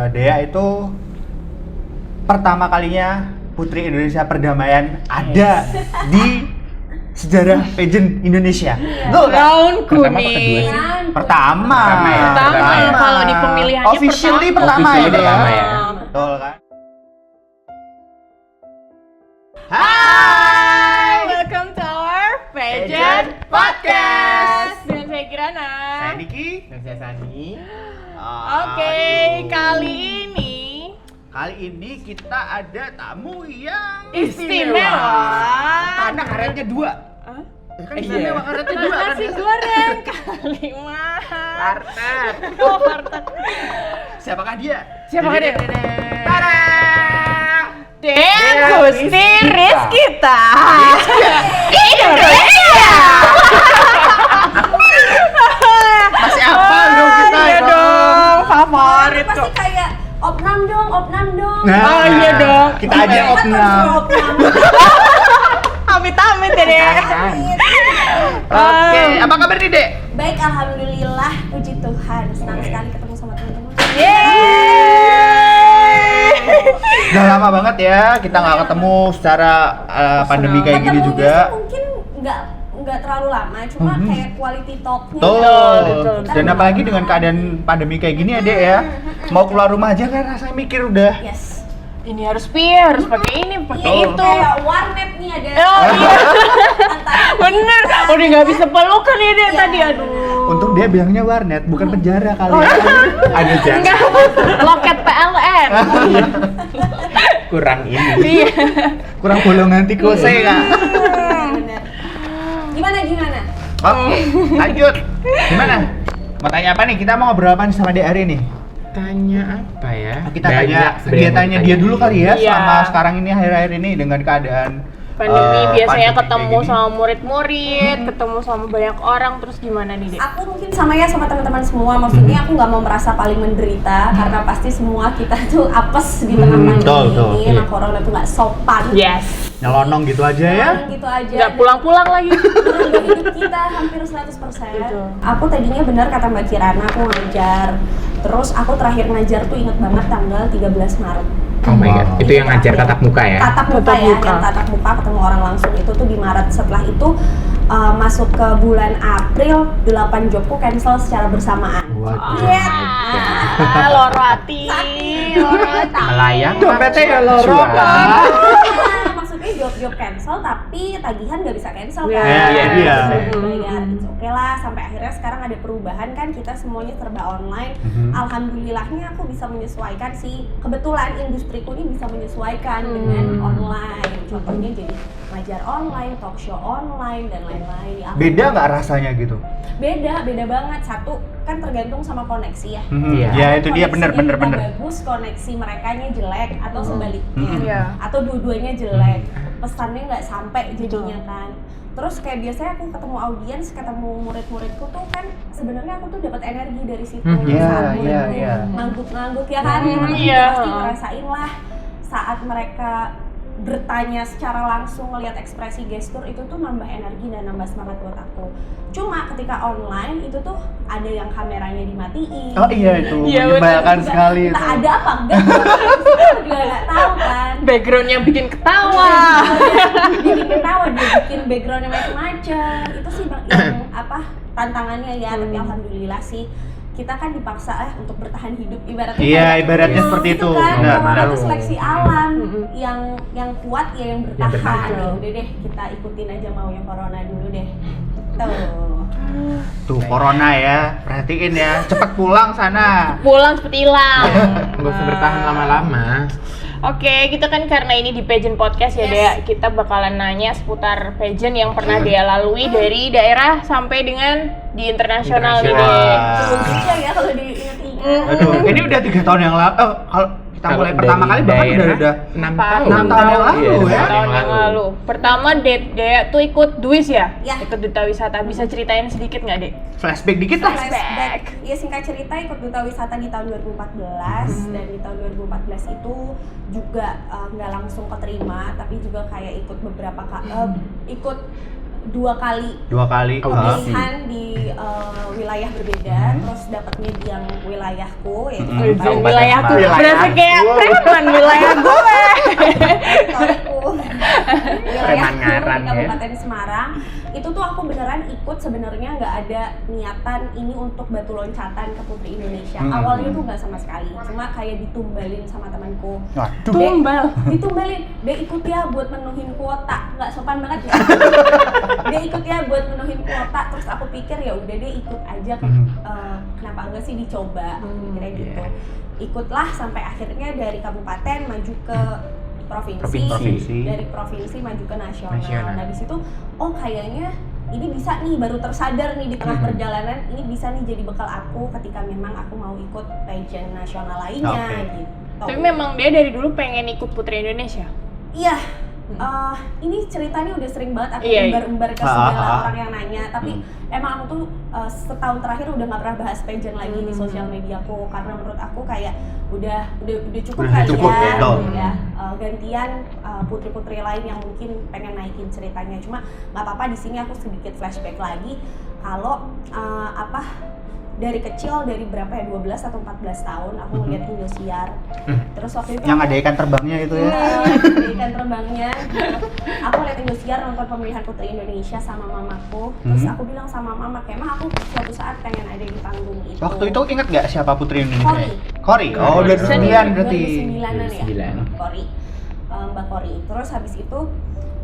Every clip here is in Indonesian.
Dea itu pertama kalinya Putri Indonesia Perdamaian ada di sejarah pageant Indonesia. Betul kan? Daun Pertama apa kedua kuning. sih? Pertama. Pertama. Kalau di pemilihannya Officially pertama ya, Dea. pertama ya. Betul kan? Hai. Welcome to our pageant podcast. Dengan saya Kirana. Saya Diki. Dan saya Sani. Oke, kali ini kita ada tamu yang istimewa. Karena karetnya 2. Hah? Ya kan istimewa karetnya 2 kan. Nasi goreng kali mah. Warteg. Oh, warteg. Siapakah dia? Siapakah dia? Tada! Dea Gusti Rizkita. Indonesia. Masih apa dong kita Iya itu? dong, favorit pasti kok. kayak opnam dong. Oh, iya dong. Kita aja opnam. Amit-amit ya Dea. Oke, apa kabar nih, Dek? Baik, alhamdulillah, puji Tuhan. Senang sekali ketemu sama teman-teman. Yeay. Udah lama banget ya kita nggak ketemu secara pandemi kayak gini Ketemunya juga. sih mungkin nggak terlalu lama, cuma kayak quality talk-nya. Betul. Kita Dan udah apalagi lama. dengan keadaan pandemi kayak gini ya, Dek ya. Mau keluar rumah aja kan rasanya mikir udah. Yes. Ini harus harus pakai ini, pakai Iya, itu. kayak warnet nih ada. Oh iya, Antara bener. Udah nggak bisa pelukan ya dia Iya. tadi, aduh. Untung dia bilangnya warnet, bukan penjara kali. Ada jangan. Enggak, loket PLN. Kurang ini. Iya. Kurang bolongan tikusnya Kak. bener. Gimana? Oke, lanjut. Gimana? Mau tanya apa nih? Kita mau ngobrol apa nih sama Dek hari nih? Tanya apa ya? Kita tanya sebenarnya mau kegiatannya dia dulu kali ya, Iya. selama sekarang ini akhir-akhir ini dengan keadaan Pandemi biasanya pandemi ketemu kayak gini. sama murid-murid, ketemu sama banyak orang, terus gimana nih, Dek? Aku mungkin sama ya sama teman-teman semua. Maksudnya aku nggak mau merasa paling menderita karena pasti semua kita tuh apes di tengah pandemi betul, betul. ini. Emang corona tuh nggak sopan. Yes. nyelonong gitu aja ya. Gitu aja. Nggak pulang-pulang lagi. Menurut hidup kita hampir 100%. Betul. Aku tadinya benar kata Mbak Kirana, aku ngajar. Terus aku terakhir ngajar tuh inget banget tanggal 13 Maret. Oh my god, itu yang ngajar tatap muka ya? Tatap muka Tatap ya, muka. yang tatap muka ketemu orang langsung itu tuh di Maret. Setelah itu masuk ke bulan April, 8 jobku cancel secara bersamaan. Waduh. Loro hati. Melayang. Dompetnya ya loro, Cuan. Kak. Nah, maksudnya job cancel tapi tagihan nggak bisa cancel kan? Iya, iya. Bayar, oke lah. Sampai akhirnya sekarang ada perubahan kan, kita semuanya serba online. Alhamdulillahnya aku bisa menyesuaikan sih. Kebetulan industriku ini bisa menyesuaikan dengan online. Contohnya jadi ngajar online, talk show online dan lain-lain. Ya, Beda nggak rasanya gitu? beda banget. Satu kan tergantung sama koneksi ya. Iya. Ya itu dia Koneksinya bener. kita bagus, koneksi merekanya jelek atau sebaliknya. Iya. Atau dua-duanya jelek, pesannya nggak sampai jadinya kan. Terus kayak biasanya aku ketemu audiens, ketemu murid-muridku tuh kan sebenarnya aku tuh dapat energi dari situ. Iya, Saat iya, muridku iya. ngangguk-ngangguk ya kan, Iya. pasti ngerasain lah saat mereka bertanya secara langsung, ngelihat ekspresi gestur itu tuh nambah energi dan nambah semangat buat aku. Cuma ketika online itu tuh ada yang kameranya dimatiin. Oh iya itu Iya, menyebalkan Juga sekali itu. entah ada apa enggak, kita juga nggak tahu kan. Backgroundnya bikin ketawa. Dia bikin ketawa, dia bikin backgroundnya macam-macam. Itu sih yang apa tantangannya ya. Tapi alhamdulillah sih kita kan dipaksa untuk bertahan hidup ibaratnya. Iya, kayak ibaratnya gitu seperti itu. kan. Benar, Corona benar. itu seleksi alam. Yang kuat ya yang bertahan. bertahan. Ya udah deh, kita ikutin aja maunya corona dulu deh. Tuh. Tuh corona ya, perhatiin ya, cepet pulang sana. Pulang seperti hilang. Nggak usah bertahan lama-lama. Oke, kita kan karena ini di pageant podcast ya, Yes. Dea, kita bakalan nanya seputar pageant yang pernah Dea lalui dari daerah sampai dengan di internasional nih, Internasional. Dea. Tunggu juga ya kalau diingat-ingat. Aduh, ini udah 3 tahun yang lalu. Kalau kita mulai Kalau pertama dari kali bahkan daerah, udah 6 Empat. tahun. 6 tahun yang lalu Iya, ya. 2 tahun yang lalu. Pertama Dea tuh ikut DWIS ya? Ya. Ikut Duta Wisata. Bisa ceritain sedikit nggak, Dek? flashback dikit lah. Flashback. Ya singkat cerita ikut Duta Wisata di tahun 2014 dan di tahun 2014 itu juga nggak langsung keterima tapi juga kayak ikut beberapa ikut 2 kali Audisi. pilihan di wilayah berbeda, terus dapatnya di yang wilayahku yaitu Kabupaten Kabupaten wilayahku Semarang. berasa kayak preman wilayah gue. teritoriku. Preman ngaran, di ya. Kabupaten Semarang. Itu tuh aku beneran ikut, sebenarnya nggak ada niatan ini untuk batu loncatan ke Putri Indonesia. Awalnya tuh nggak sama sekali, cuma kayak ditumbalin sama temanku. Waduh. Tumbal. Ditumbalin, dia ikut ya buat menuhin kuota, nggak sopan banget ya. Dia ikut ya buat menuhin kuota, terus aku pikir ya udah deh ikut aja, kenapa enggak sih dicoba, kira gitu. Ikutlah sampai akhirnya dari kabupaten maju ke provinsi, dari provinsi maju ke nasional. Nah di situ, oh kayaknya ini bisa nih, baru tersadar nih di tengah perjalanan, ini bisa nih jadi bekal aku ketika memang aku mau ikut pageant nasional lainnya gitu. Tapi memang dia dari dulu pengen ikut Putri Indonesia. Iya, ini ceritanya udah sering banget aku Iya. umbar-umbar ke segala orang yang nanya. Tapi emang aku tuh setahun terakhir udah nggak pernah bahas pageant lagi di sosial mediaku, karena menurut aku kayak udah cukup kali ya, gitu ya. Gantian putri-putri lain yang mungkin pengen naikin ceritanya. Cuma nggak apa-apa, di sini aku sedikit flashback lagi kalau dari kecil, dari berapa ya, 12 atau 14 tahun aku ngeliat Indosiar. Terus waktu itu Yang ada ikan terbangnya itu ya. ada ikan terbangnya gitu. Aku liat Indosiar nonton pemilihan Putri Indonesia sama mamaku. Terus aku bilang sama mama, kayak mah aku suatu saat pengen ada di panggung itu. Waktu itu ingat nggak siapa Putri Indonesia? Kori. Oh, 2009 berarti. 2009-an ya. 2009. Kori. Mbak Kori. Terus habis itu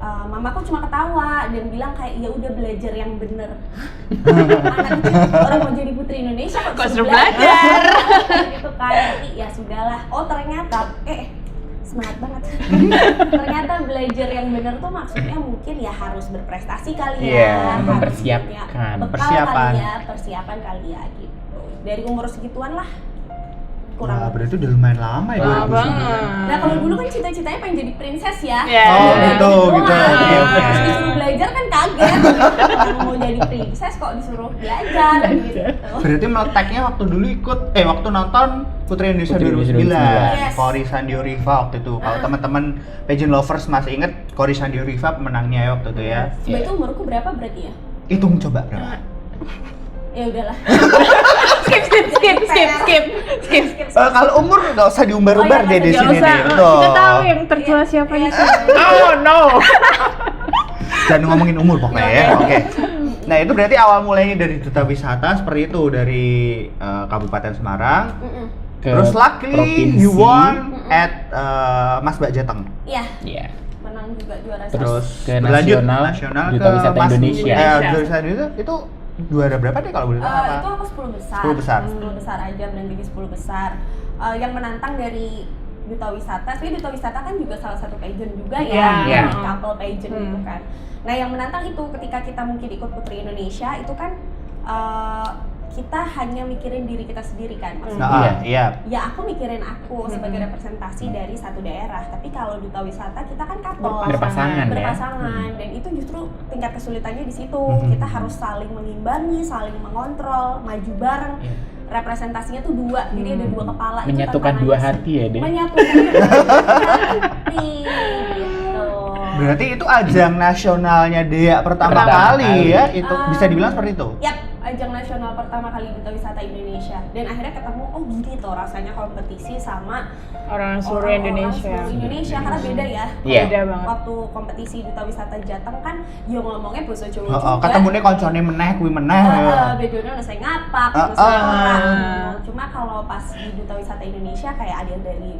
mamaku cuma ketawa dan bilang kayak ya udah belajar yang bener. Anak orang mau jadi Putri Indonesia kok Suruh belajar. gitu kan. Tapi ya sudahlah. Oh ternyata semangat banget. Ternyata belajar yang bener tuh maksudnya mungkin ya harus berprestasi kali ya. Iya, Harus mempersiapkan. punya bekal Persiapan. kali ya, persiapan kali ya gitu. Dari umur segituan lah. Kurang Wah, lebih. berarti udah lumayan lama ya, Lama 2009. banget. Nah kalau dulu kan cita-citanya pengen jadi princess ya. Ya. Oh, Iya. gitu, gitu. Wah, Oke, oke. terus disuruh belajar kan kaget. Orang mau jadi princess kok disuruh belajar gitu. Berarti meletaknya waktu dulu waktu nonton Putri Indonesia Putri Indonesia 2009. Yes. Kori Sandio Riva waktu itu. Kalau teman-teman pageant lovers masih inget, Kori Sandio Riva pemenangnya ya waktu itu ya. Sebab itu umurku berapa berarti ya? Hitung coba berapa? Ya udahlah. Skip. Kalau umur nggak usah diumbar-umbar Oh, deh iya, di nggak sini usah. nih. Betul. Kita tahu yang tercela siapa Iya, di sini. Oh no. Jangan ngomongin umur pokoknya ya. Oke. Nah itu berarti awal mulainya dari duta wisata seperti itu, dari Kabupaten Semarang. Ke Terus luckily provinsi. you won at Mas Mbak Jateng. Iya, Iya. menang juga juara Terus satu. ke berlanjut nasional, Duta ke Wisata Mas- Indonesia. Duta Wisata Indonesia itu juara berapa deh kalau boleh tahu? Itu Apa? aku 10 besar. 10 besar. 10 besar aja, berhenti di 10 besar. Yang menantang dari Duta Wisata, tapi Duta Wisata kan juga salah satu pageant juga ya, Iya. couple pageant gitu kan. Nah yang menantang itu ketika kita mungkin ikut Putri Indonesia itu kan kita hanya mikirin diri kita sendiri kan maksudnya. Nah, iya. Ya aku mikirin aku sebagai representasi dari satu daerah, tapi kalau Duta Wisata kita kan couple, Berpasangan ya. berpasangan, dan itu justru tingkat kesulitannya di situ. Kita harus saling mengimbangi, saling mengontrol, maju bareng. Iya. Representasinya tuh dua, jadi ada dua kepala. Itu Menyatukan tantangannya dua sih. hati ya, Deh. Menyatukan dua hati gitu. Berarti itu ajang nasionalnya Dea pertama Pertama kali kali. ya, itu bisa dibilang seperti itu. Yap, ajang nasional pertama kali Duta Wisata Indonesia. Dan akhirnya ketemu, oh gini tuh rasanya kompetisi sama Orang seluruh orang-orang Indonesia. seluruh Indonesia, karena beda ya. Iya. Beda banget. Waktu kompetisi Duta Wisata Jateng kan, yo ngomongnya bahasa Jawa Heeh, juga. ketemunya koncone meneh kuwi meneh. Bedanya udah saya ngapak, Heeh. saya orang. Cuma kalau pas di Duta Wisata Indonesia kayak ada yang dari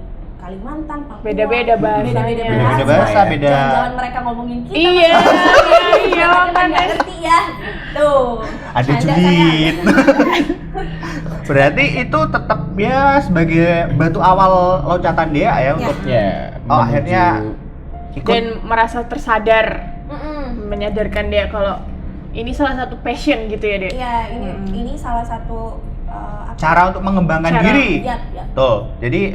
Kalimantan, Papua. Beda-beda bahasanya. Beda-beda bahasa, beda. Jangan-jangan mereka ngomongin kita. Iya, iya, Kita makanya. nggak ngerti ya. Tuh. Ada Canda julid. Berarti itu tetap ya sebagai batu awal loncatan Dea ya untuk Ya. Oh, menuju- akhirnya ikut. Dan merasa tersadar, Mm-mm. menyadarkan dia kalau ini salah satu passion gitu ya, Dek. Iya, ini salah satu cara untuk mengembangkan Cara. diri. Ya. Tuh. Jadi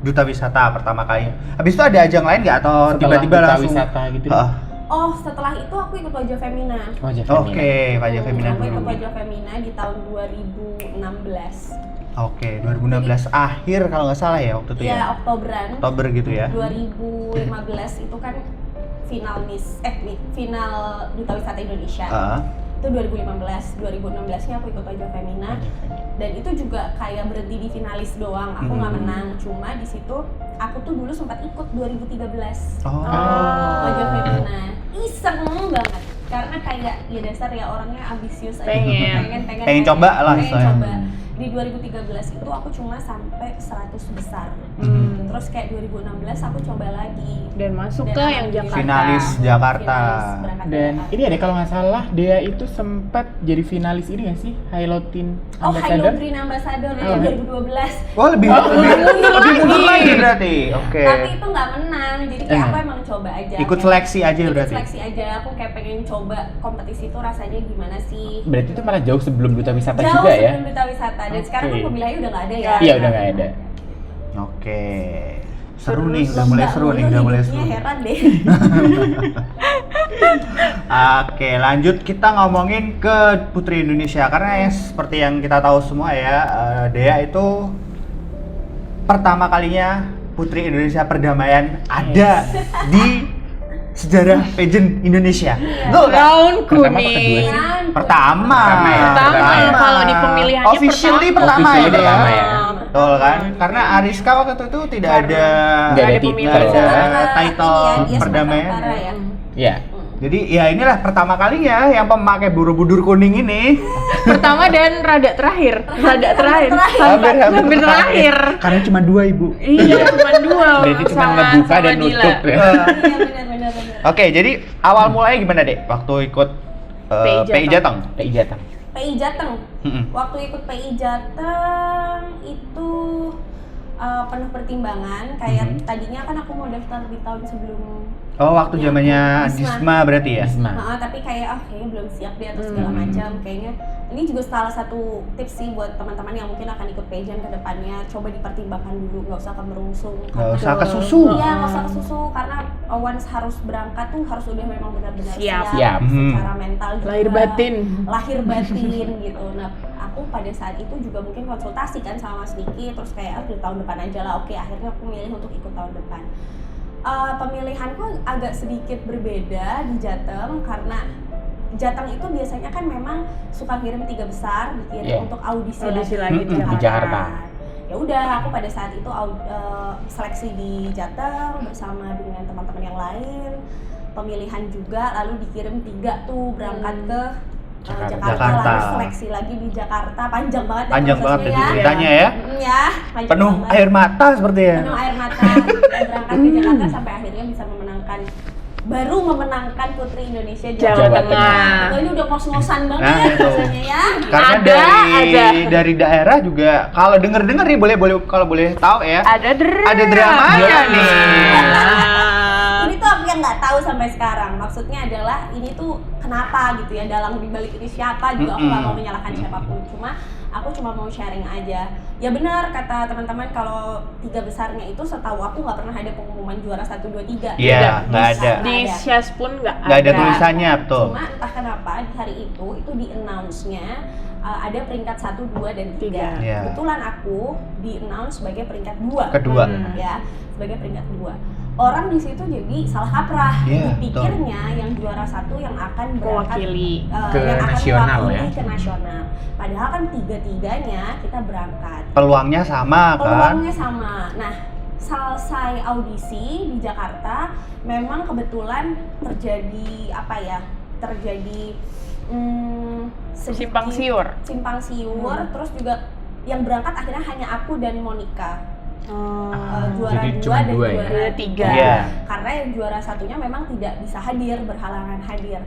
Duta Wisata pertama kali. Habis itu ada ajang lain nggak atau Setelah tiba-tiba Duta langsung? Wisata gitu. Heeh. Oh, setelah itu aku ikut Wajah Femina. Wajah Oke, Wajah Femina Aku ikut dulu. Wajah Femina di tahun 2016. Oke, 2016 akhir kalau nggak salah ya waktu itu Ya, ya. Oktoberan. Oktober gitu ya. 2015 itu kan final Duta Wisata Indonesia. Itu 2016-nya aku ikut Wajah Femina, dan itu juga kayak berhenti di finalis doang, aku nggak menang. Cuma di situ aku tuh dulu sempat ikut 2013 Wajah Femina, iseng banget karena kayak ya dasar ya orangnya ambisius aja, pengen coba lah coba. Di 2013 itu aku cuma sampai 100 besar. Terus kayak 2016 aku coba lagi dan masuk ke yang Jakarta. Finalis Jakarta. Dan ini ada kalau nggak salah Dea itu sempat jadi finalis ini nggak sih? Highlotin Ambassador. Highlotin Ambassador itu 2012. Oh, lebih mundur lagi berarti. Oke. Tapi itu nggak menang, jadi kayak aku emang coba aja. Ikut seleksi aja berarti. Ikut seleksi aja, aku kayak pengen coba kompetisi itu rasanya gimana sih. Berarti itu malah jauh sebelum Duta Wisata jauh juga ya? Jauh sebelum Duta Wisata, dan sekarang kan pemilihannya udah nggak ada ya. Iya, udah nggak ada. Oke. Seru nih, udah mulai seru. Heran deh. Oke, lanjut kita ngomongin ke Putri Indonesia karena ya seperti yang kita tahu semua ya, Dea itu pertama kalinya Putri Indonesia Perdamaian ada di sejarah pageant Indonesia. Betul kan? Daun kuning. Pertama ya. Kalau di pemilihannya officially pertama ya. Pertama ya. Betul kan? Karena Ariska waktu itu tidak ada title perdamaian. Iya. Jadi ya inilah pertama kalinya yang pemakai Borobudur kuning ini. Pertama dan rada terakhir. Hampir terakhir. Karena cuma 2 ibu. Iya, cuma 2. Berarti cuma ngebuka dan nutup ya. Benar. Oke, jadi awal mulanya gimana Dek? Waktu ikut PI Jateng? PI Jateng. Waktu ikut PI Jateng itu penuh pertimbangan. Kayak tadinya kan aku mau daftar di tahun sebelum. Oh, waktu zamannya Disma berarti ya? Tapi kayak kayaknya belum siap deh atau segala macam. Kayaknya ini juga salah satu tips sih buat teman-teman yang mungkin akan ikut pageant ke depannya. Coba dipertimbangkan dulu, nggak usah kemerungsung. Nggak usah kesusu. Iya, nggak usah kesusu karena once harus berangkat tuh harus udah memang benar-benar siap. Secara mental juga. Lahir batin gitu. Nah, aku pada saat itu juga mungkin konsultasi kan sama Mas Diki, terus kayak di tahun depan aja lah. Oke, akhirnya aku milih untuk ikut tahun depan. Pemilihanku agak sedikit berbeda di Jateng karena Jateng itu biasanya kan memang suka kirim 3 besar dikirim untuk audisi lagi di Jakarta. Ya udah, aku pada saat itu seleksi di Jateng bersama dengan teman-teman yang lain, pemilihan juga, lalu dikirim 3 tuh berangkat ke Jakarta, lalu seleksi lagi di Jakarta. Panjang banget itu ceritanya ya. Penuh banget. Air mata seperti ya. Penuh air mata. Berangkat ke Jakarta sampai akhirnya bisa memenangkan Putri Indonesia Jawa Tengah. Ini udah ngos-ngosan banget rasanya ya. Karena dari daerah juga kalau denger nih boleh tahu ya. Ada dramanya nih. Ini tuh aku yang nggak tahu sampai sekarang. Maksudnya adalah ini tuh kenapa gitu ya, dalang dibalik ini siapa juga aku nggak mau menyalahkan siapapun. Aku cuma mau sharing aja. Ya benar kata teman-teman kalau 3 besarnya itu setahu aku nggak pernah ada pengumuman juara 1, 2, 3. Iya, nggak ada. Di SYAS pun nggak ada tulisannya, betul. Cuma entah kenapa di hari itu di announce-nya ada peringkat 1, 2, dan 3. Yeah. Kebetulan aku di announce sebagai peringkat 2. Kedua. Ya, sebagai peringkat 2. Orang di situ jadi salah kaprah. Dipikirnya yang juara 1 yang akan berangkat ke nasional ya. Ke nasional. Padahal kan 3-3-nya kita berangkat. Peluangnya sama. Nah, selesai audisi di Jakarta, memang kebetulan terjadi simpang siur. Terus juga yang berangkat akhirnya hanya aku dan Monica. Juara 2 dan juara 3. Karena yang juara 1-nya memang tidak bisa hadir, berhalangan hadir.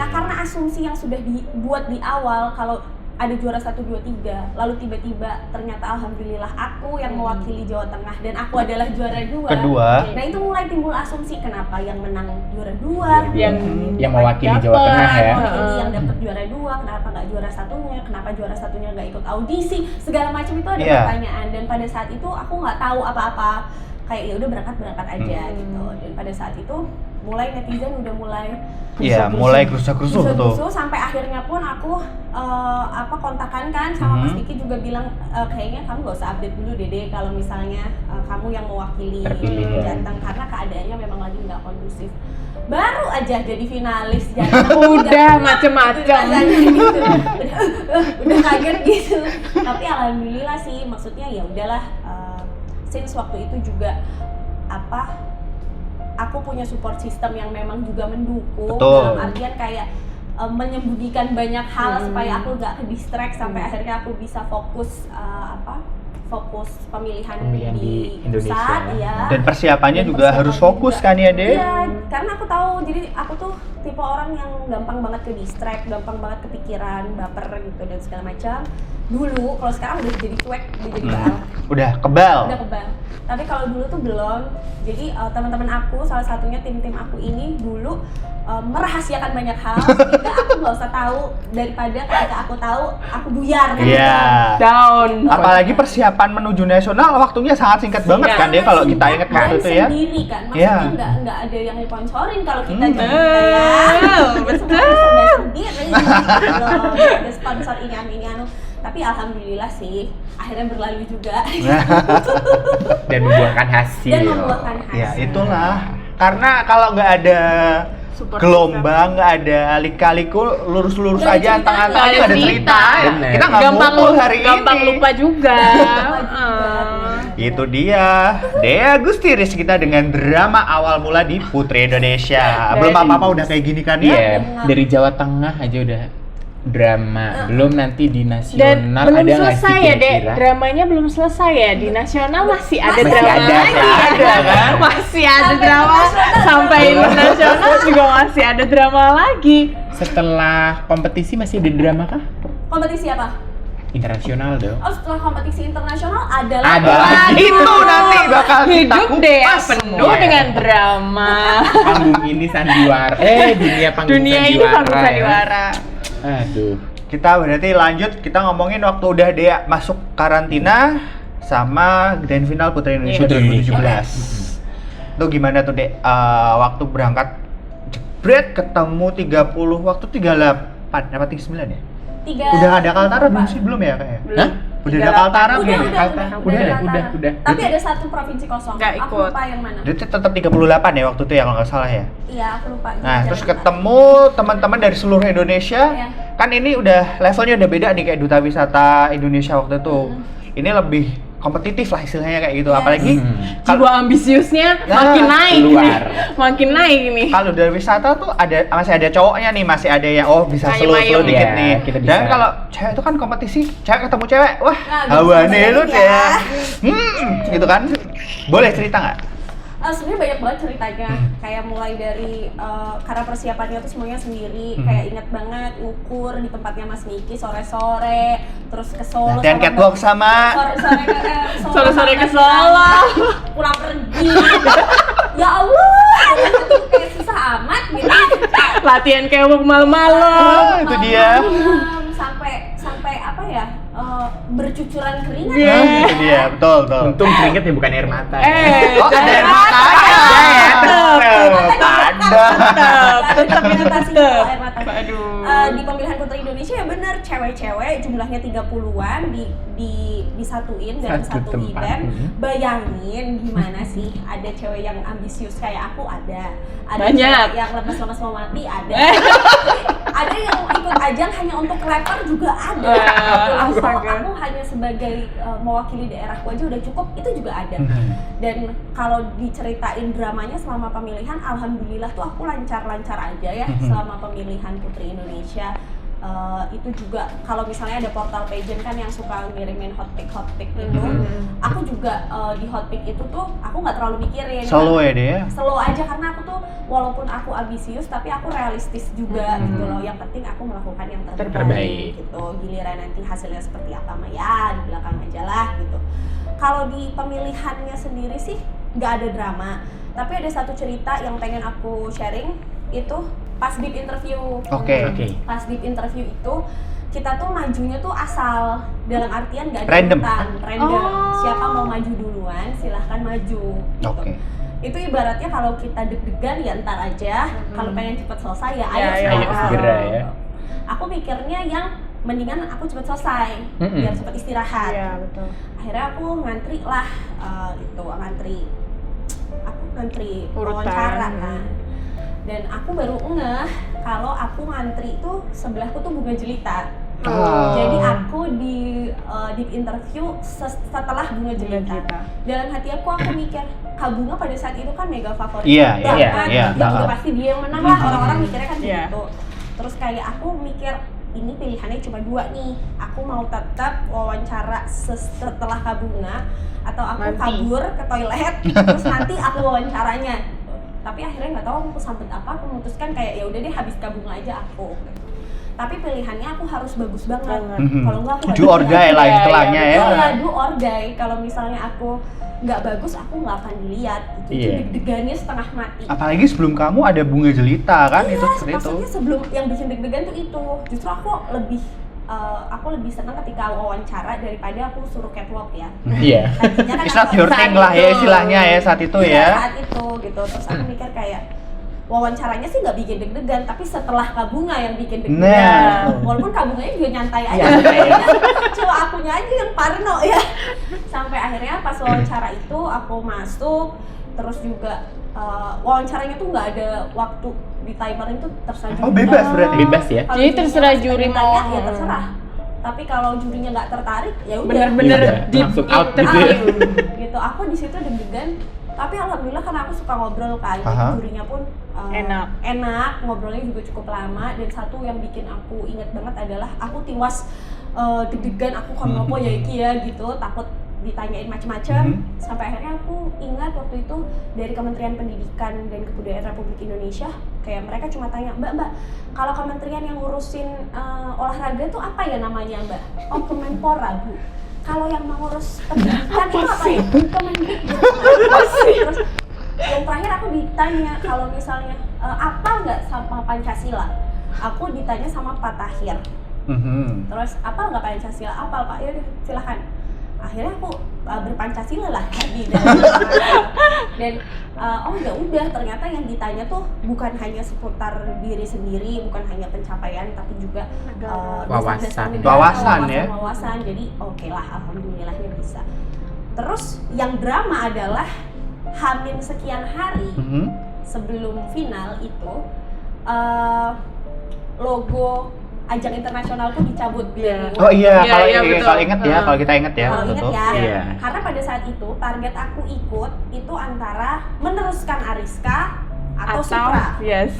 Nah, karena asumsi yang sudah dibuat di awal kalau ada juara 1, 2, 3, lalu tiba-tiba ternyata alhamdulillah aku yang mewakili Jawa Tengah dan aku adalah juara 2. Nah, itu mulai timbul asumsi kenapa yang menang juara 2, yang mewakili Jawa Tengah ya. Yang dapat juara 2, kenapa nggak juara 1-nya? Kenapa juara 1-nya nggak ikut audisi? Segala macam itu ada pertanyaan, dan pada saat itu aku nggak tahu apa-apa. Kayak ya udah berangkat aja gitu. Dan pada saat itu mulai netizen udah mulai Iya, mulai kerusuh-kerusuh tuh. sampai akhirnya pun aku kontakan kan sama Mas Diki juga bilang kayaknya kamu gak usah update dulu Dede kalau misalnya kamu yang mewakili Terpilih, ya. Jateng karena keadaannya memang lagi nggak kondusif. Baru aja jadi finalis Jateng Udah macem-macem. gitu. udah kaget gitu. Tapi alhamdulillah sih, maksudnya ya udahlah. Since waktu itu juga aku punya support system yang memang juga mendukung. Betul. Dalam artian kayak menyembunyikan banyak hal supaya aku gak ke distract sampai akhirnya aku bisa fokus pemilihan di Indonesia. pusat, ya. Dan persiapannya Dan juga harus fokus kan ya, Dek? Iya, karena aku tahu, jadi aku tuh tipe orang yang gampang banget ke distract, gampang banget kepikiran, baper gitu dan segala macam. Dulu, kalau sekarang udah jadi cuek, udah jadi baal. Udah kebal. Udah kebal. Tapi kalau dulu tuh belum. Jadi teman-teman aku, salah satunya tim-tim aku ini dulu merahasiakan banyak hal sehingga aku nggak usah tahu, daripada ketika aku tahu aku buyar kan. Iya. Down. Apalagi persiapan menuju nasional waktunya sangat singkat banget kan ya kalau kita ingat waktu itu ya. Sendiri kan, Iya. maksudnya nggak ada yang sponsorin kalau kita jadi Betul. kita ya. Semua serba sendiri gitu loh. Ada sponsor ini anu. Tapi alhamdulillah sih akhirnya berlalu juga. Dan membuahkan hasil. Dan membuahkan hasil. Ya itulah. Karena kalau nggak ada Support gelombang, nggak ada lika-liku, lurus-lurus Nggak ada aja cerita. antang-antang Nggak ada nggak ada cerita. cerita. Bener. Kita nggak gampang ngumpul hari gampang ini. lupa juga. Itu dia, Dea Gustiris kita dengan drama awal mula di Putri Indonesia. Belum apa-apa udah kayak gini kan ya? Iya, dari Jawa Tengah aja udah drama. Belum nanti di Dan nasional belum ada nggak sih selesai ya, Dek. kira-kira? Dramanya belum selesai ya. Di nasional masih ada Masih drama ada, lagi. ada, kan? Masih ada Sampai drama. internasional. Sampai internasional juga masih ada drama lagi. Setelah kompetisi masih ada drama kah? Kompetisi apa? Internasional dong. Oh, setelah kompetisi internasional ada Ada lagi. Itu nanti bakal kita Hidup deh kupas penuh semua. dengan drama. Panggung ini sandiwara. Dunia panggung Dunia ini sandiwara. panggung ya. sandiwara. Aduh. Kita berarti lanjut, kita ngomongin waktu udah Dea masuk karantina sama grand final Putri Indonesia Iya. 2017. Itu gimana tuh, Dek? Waktu berangkat jebret ketemu 30, waktu 38, apa 39 ya? Udah ada Kaltara belum sih? Belum ya kayaknya? Hah? Udah ada Kaltara belum? Udah, Udah. Tapi ada satu provinsi kosong. Nggak Aku ikut. lupa yang mana. Dia tetap 38 ya waktu itu ya kalau nggak salah ya? Iya, aku lupa. Nah, Jangan terus lupa. ketemu teman-teman dari seluruh Indonesia. Iya. Kan ini udah levelnya udah beda nih kayak Duta Wisata Indonesia waktu itu. Ini lebih kompetitif lah istilahnya kayak gitu. Yes. Apalagi Jiwa ambisiusnya Ya, makin naik nih. keluar. Makin naik nih. kalau dari wisata tuh masih ada cowoknya nih, masih ada yang bisa Kayak slow mayung. dikit Iya, nih. kita bisa. Dan kalau cewek itu kan kompetisi, cewek ketemu cewek, wah Nah, hawane bisa lu jadi ya. Gitu kan. Boleh cerita nggak? Sebenarnya banyak banget ceritanya, kayak mulai dari karena persiapannya tuh semuanya sendiri, kayak ingat banget ngukur di tempatnya Mas Niki sore-sore, terus ke Solo Latihan catwalk sama Sore-sore ke Solo. pulang pergi. Ya Allah, itu kayak susah amat gitu. Latihan kayak malam-malam. itu dia. Sampai apa ya? Bercucuran keringat. Iya. Nah, itu dia, betul. Untung keringet ya bukan air mata. Oh, ada air mata aja ya. Tetap itu tetap. Aduh. Di pemilihan Putri Indonesia ya benar, cewek-cewek jumlahnya 30-an disatuin dalam Satu satu tempat. event. Bayangin gimana sih ada cewek yang ambisius kayak aku ada Banyak. cewek yang lemes-lemes mau mati ada. Ada yang ikut ajang hanya untuk rapper juga ada. Astaga. Aku hanya sebagai mewakili daerahku aja udah cukup, itu juga ada. Dan kalau diceritain dramanya selama pemilihan, alhamdulillah tuh aku lancar-lancar aja ya selama pemilihan Putri Indonesia. Itu juga kalau misalnya ada portal pageant kan yang suka ngirimin hot pick itu, aku juga di hot pick itu tuh aku nggak terlalu mikirin. Solo ya dia. Slow aja karena aku tuh walaupun aku ambisius tapi aku realistis juga gitu loh. Yang penting aku melakukan yang terbaik gitu. Giliran nanti hasilnya seperti apa mah ya di belakang aja lah gitu. Kalau di pemilihannya sendiri sih nggak ada drama. Tapi ada satu cerita yang pengen aku sharing itu pas deep interview. Oke. Pas deep interview itu kita tuh majunya tuh asal, dalam artian nggak ada Random. urutan, random. Oh. Siapa mau maju duluan silahkan maju gitu. Oke. itu ibaratnya kalau kita deg-degan ya ntar aja, kalau pengen cepet selesai ya ayo ayo segera ya. Aku mikirnya yang mendingan aku cepet selesai biar cepet istirahat. Iya, betul. Akhirnya aku ngantri lah, ngantri Urutan. wawancara kan. Dan aku baru ngeh kalau aku ngantri itu sebelahku tuh bunga jelita. Jadi aku di interview setelah bunga jelita. Dalam hati aku mikir, Kak Bunga pada saat itu kan mega favorit. Iya, Ya juga pasti dia yang menang lah, orang-orang mikirnya kan Iya. gitu. Terus kayak aku mikir, ini pilihannya cuma 2 nih. Aku mau tetap wawancara setelah Kak Bunga, atau aku Nanti. kabur ke toilet terus nanti aku wawancaranya. Tapi akhirnya nggak tahu aku sambut apa, aku memutuskan kayak ya udah deh habis Kak Bunga aja aku. Tapi pilihannya aku harus bagus banget. Kalau enggak aku nggak do or die lah istilahnya ya. Iya, do or die. Kalau misalnya aku nggak bagus, aku nggak akan dilihat. Gitu. Iya. Deg-degannya setengah mati. Apalagi sebelum kamu ada bunga jelita kan, itu seperti itu. Maksudnya sebelum yang bikin deg-degan tuh itu. Justru aku lebih senang ketika wawancara daripada aku suruh catwalk ya. Iya. Tadinya kan It's not aku your saat thing lah ya itu- istilahnya ya saat itu Iya, ya. saat itu gitu. Terus aku mikir kayak wawancaranya sih nggak bikin deg-degan, tapi setelah Kak Bunga yang bikin deg-degan. Nah. Walaupun Kak Bunganya juga nyantai aja, Iya. cuma akunya aja yang parno ya. Sampai akhirnya pas wawancara itu aku masuk, terus juga wawancaranya tuh nggak ada waktu di timer itu, terserah Oh, juri. bebas berarti. Bebas ya. Kalau Jadi jurinya terserah masih juri pengen mau. tanya, ya terserah. Tapi kalau jurinya nggak tertarik, ya udah. Bener-bener Iya, deep langsung out interview. gitu ya. Gitu. Aku di situ deg-degan, tapi alhamdulillah karena aku suka ngobrol kan, jadi Aha. jurinya pun Enak. ngobrolnya juga cukup lama. Dan satu yang bikin aku inget banget adalah aku tiwas deg-degan, aku kan ngopo ya iki ya gitu, takut ditanyain macam-macam. Sampai akhirnya aku ingat waktu itu dari Kementerian Pendidikan dan Kebudayaan Republik Indonesia, kayak mereka cuma tanya, Mbak, kalau kementerian yang ngurusin olahraga itu apa ya namanya, Mbak? Oh, Kemenpora, Bu. Kalau yang mengurus pendidikan itu apa ya? Kemendikbud gitu. Terus yang terakhir aku ditanya kalau misalnya apa nggak sama Pancasila? Aku ditanya sama Pak Tahir. Terus apal nggak Pancasila? Apal Pak, ya udah silahkan. Akhirnya aku berpancasila lah tadi dan oh ya udah, ternyata yang ditanya tuh bukan hanya seputar diri sendiri, bukan hanya pencapaian, tapi juga Wawasan. Wawasan ya. Wawasan. Jadi oke lah, alhamdulillahnya bisa. Terus yang drama adalah Hamin sekian hari sebelum final itu logo ajang internasional tuh dicabut. Oh iya, Iya, betul. kalau inget ya, kalau kita inget ya. Kalau inget betul. ya, Iya. karena pada saat itu target aku ikut itu antara meneruskan Ariska atau Supra Yes.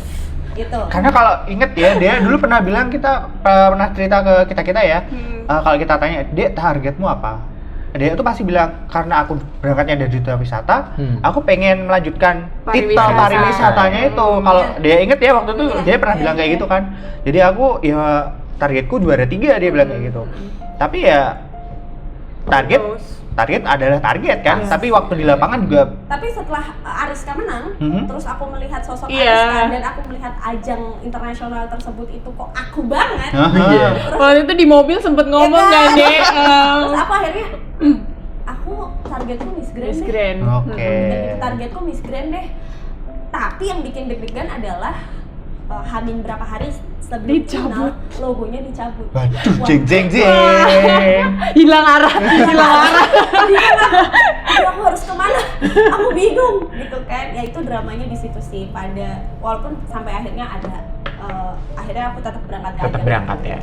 gitu. Karena kalau inget ya, dia dulu pernah bilang, kita pernah cerita ke kita ya. Kalau kita tanya, Dek, targetmu apa? Dia itu pasti bilang, karena aku berangkatnya dari dunia wisata, aku pengen melanjutkan titel Pariwisata. pariwisatanya itu. Kalau dia inget ya waktu itu, Iya, dia pernah iya, bilang kayak iya. gitu kan. Jadi aku ya targetku juara 3, dia bilang kayak gitu. Tapi ya target adalah target kan. Tapi waktu di lapangan juga Tapi setelah Ariska menang, terus aku melihat sosok Iya. Ariska dan aku melihat ajang internasional tersebut itu kok aku banget. Iya. Waktu itu di mobil sempet ngomong Iya kan, kan? Dek. Terus aku akhirnya aku targetku Miss Grand Miss deh. Grand. Oke. Dan itu targetku Miss Grand deh. Tapi yang bikin deg-degan adalah Hamin berapa hari sebelum final Dicabut. logonya dicabut. waduh, Wah. jeng. Hilang arah. Aduh, aku harus kemana? Aku bingung gitu kan. Ya itu dramanya di situ sih. Walaupun sampai akhirnya ada akhirnya aku tetap berangkat ke Tetap ajang. berangkat ya.